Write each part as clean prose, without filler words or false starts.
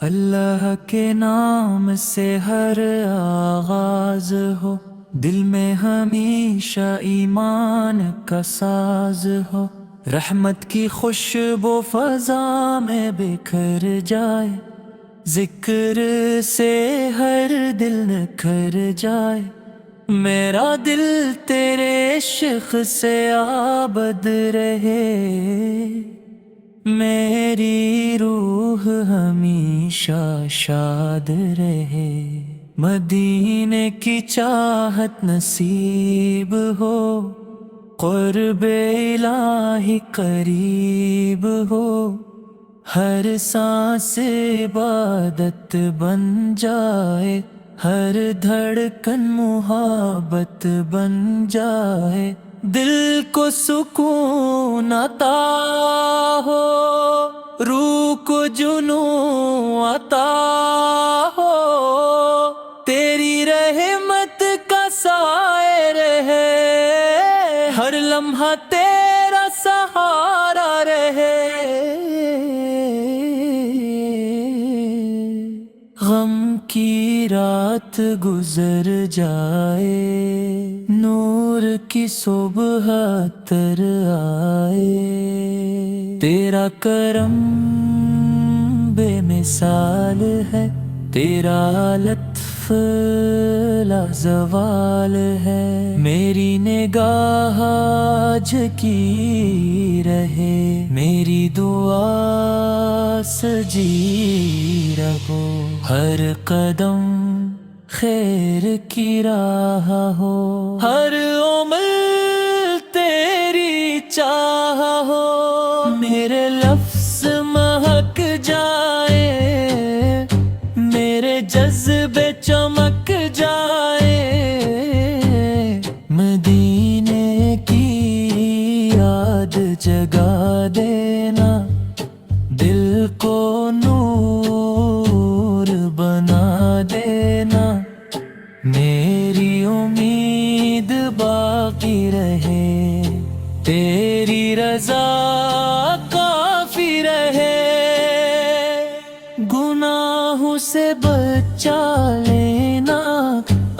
اللہ کے نام سے ہر آغاز ہو، دل میں ہمیشہ ایمان کا ساز ہو، رحمت کی خوشبو فضا میں بکھر جائے، ذکر سے ہر دل نکھر جائے، میرا دل تیرے عشق سے آبد رہے، میری روح ہمیشہ شاد رہے، مدینے کی چاہت نصیب ہو، قرب الہی قریب ہو، ہر سانس عبادت بن جائے، ہر دھڑکن محبت بن جائے، دل کو سکون عطا ہو، روح کو جنون عطا ہو، تیری رحمت کا سائے رہے، ہر لمحہ تیرا سہارا رہے، غم کی رات گزر جائے، نور کی صبح تر آئے، تیرا کرم بے مثال ہے، تیرا لطف لازوال ہے، میری نگاہ جھکی رہے، میری دعا سجی رہو، ہر قدم خیر کی راہ ہو، ہر عمل تیری چاہ ہو، میرے لفظ مہک جائے، میرے جذبے چمک جائے، مدینے کی یاد جگا دینا، دل کو نور بنا دینا، میری امید باقی رہے، تیری رضا کافی رہے، گناہوں سے بچا لینا،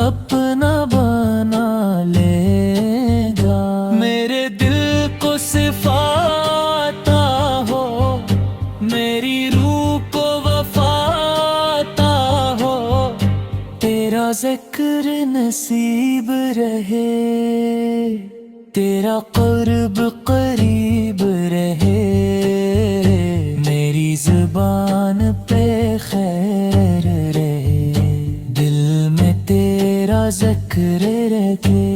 اپنا بنا لے گا، میرے دل کو صفات ہو، میری روح کو وفات ہو، تیرا ذکر نصیب رہے، تیرا قرب قریب رہے، میری زبان پہ خیر رہے، دل میں تیرا ذکر رہے،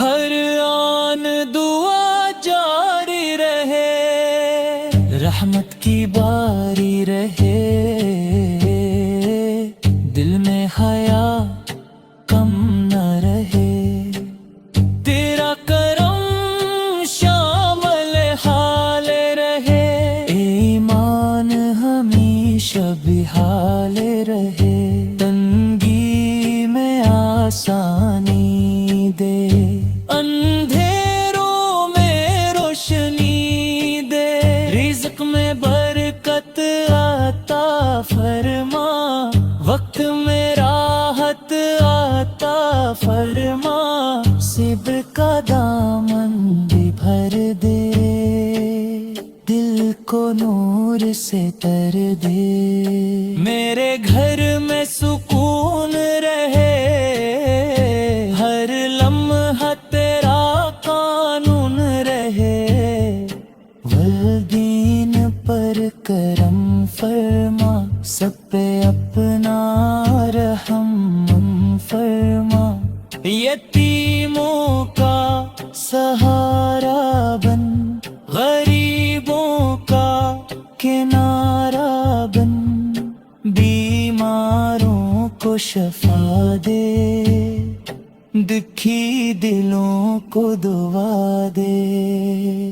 ہر آن دعا جاری رہے، رحمت کی باری رہے، دل میں حیا کم نہ رہے، تیرا کرم شامل حال رہے، ایمان ہمیشہ بحال رہے، تنگی میں آسانی دے، اندھیروں میں روشنی دے، رزق میں برکت عطا فرما، وقت میں راحت عطا فرما، صبر کا دامن بھی بھر دے، دل کو نور سے تر دے، میرے گھر میں سکون رہے، ہر لمحہ تیرا قانون رہے، والدین پر کرم فرما، سب پہ اپنا رحم فرما، یتیموں کا سہارا بن، غریبوں کا کنارہ بن، بیماروں کو شفا دے، دکھی دلوں کو دعا دے،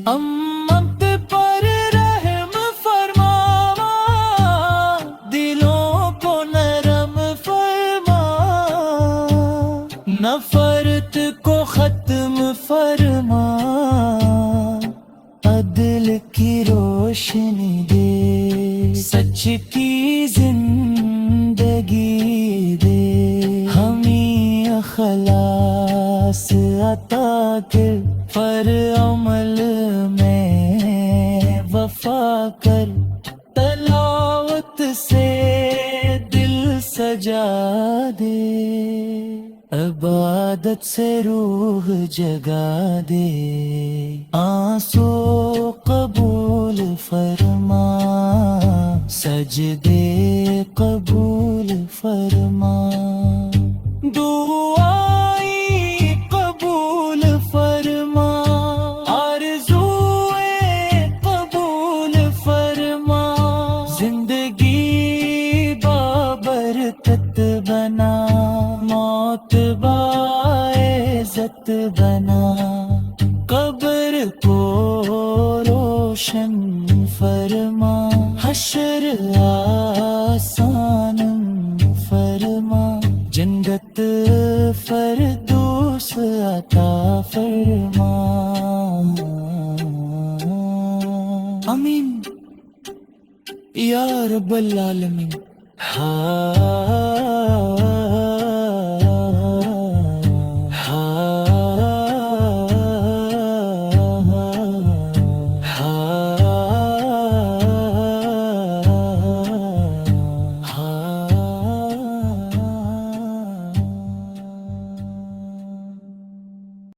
امت پر رحم فرما، دلوں کو نرم فرما، نفرت کو ختم فرما، عدل کی روشنی دے، سچ کی زندگی دے ہمیں اخلاص عطا کر پر عمل میں وفا کر تلاوت سے دل سجا دے عبادت سے روح جگا دے آنسو قبول فرما سجدے قبول فرما دعائی قبول فرما آرزوئیں قبول فرما زندگی بابرکت بنا موت باعزت بنا قبر کو روشن فرما حشر آسان فرما جنت فردوس عطا فرما آمین یا رب العالمین.